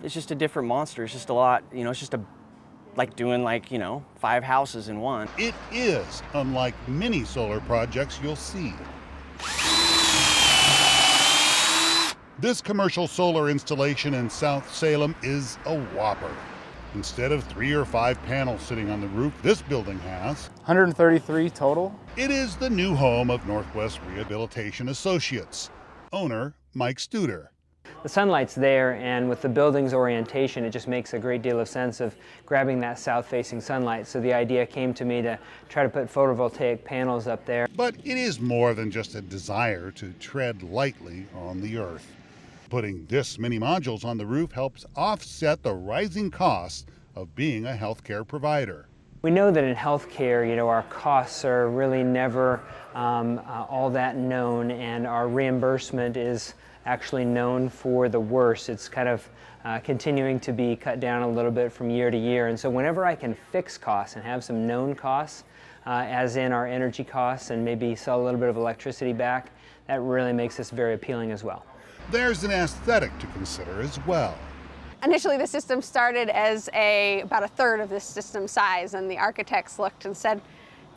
It's just a different monster. It's just a lot, you know, it's just like doing 5 houses in one. It is unlike many solar projects you'll see. This commercial solar installation in South Salem is a whopper. Instead of 3 or 5 panels sitting on the roof, this building has 133 total. It is the new home of Northwest Rehabilitation Associates. Owner Mike Studer. The sunlight's there, and with the building's orientation, it just makes a great deal of sense of grabbing that south-facing sunlight. So the idea came to me to try to put photovoltaic panels up there. But it is more than just a desire to tread lightly on the earth. Putting this many modules on the roof helps offset the rising costs of being a healthcare provider. We know that in healthcare, our costs are really never all that known, and our reimbursement is actually known for the worst. It's kind of continuing to be cut down a little bit from year to year. And so whenever I can fix costs and have some known costs, as in our energy costs, and maybe sell a little bit of electricity back, that really makes this very appealing as well. There's an aesthetic to consider as well. Initially, the system started as about a third of this system size, and the architects looked and said,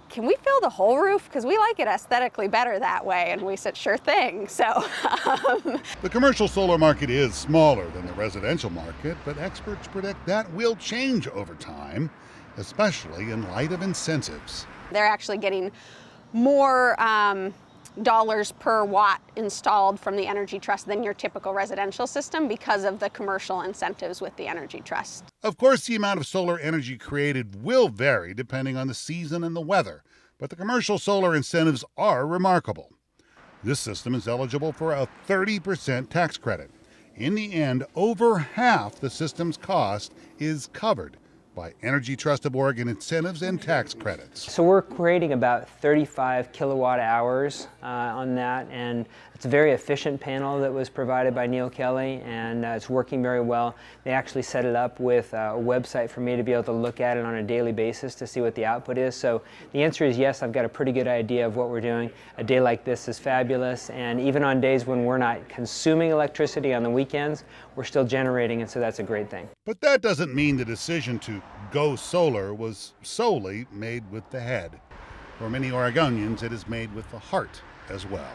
"Can we fill the whole roof? Because we like it aesthetically better that way." And we said, "Sure thing." So The commercial solar market is smaller than the residential market, but experts predict that will change over time, especially in light of incentives. they're actually getting more dollars per watt installed from the Energy Trust than your typical residential system because of the commercial incentives with the Energy Trust. Of course, the amount of solar energy created will vary depending on the season and the weather, but the commercial solar incentives are remarkable. This system is eligible for a 30% tax credit. In the end, over half the system's cost is covered by Energy Trust of Oregon incentives and tax credits. So we're creating about 35 kilowatt hours on that, and it's a very efficient panel that was provided by Neil Kelly, and it's working very well. They actually set it up with a website for me to be able to look at it on a daily basis to see what the output is. So the answer is yes, I've got a pretty good idea of what we're doing. A day like this is fabulous, and even on days when we're not consuming electricity on the weekends, we're still generating, and so that's a great thing. But that doesn't mean the decision to go solar was solely made with the head. For many Oregonians, it is made with the heart as well.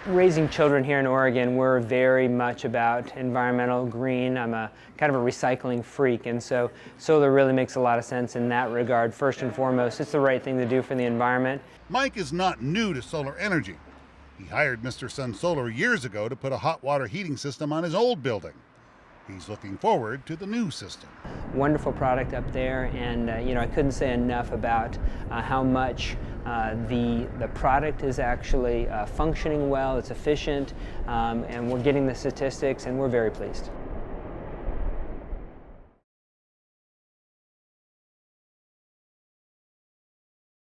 Raising children here in Oregon, we're very much about environmental green. I'm a kind of a recycling freak, and so solar really makes a lot of sense in that regard. First and foremost, it's the right thing to do for the environment. Mike is not new to solar energy. He hired Mr. Sun Solar years ago to put a hot water heating system on his old building. He's looking forward to the new system. Wonderful product up there, and I couldn't say enough about how much the product is actually functioning well, it's efficient, and we're getting the statistics, and we're very pleased.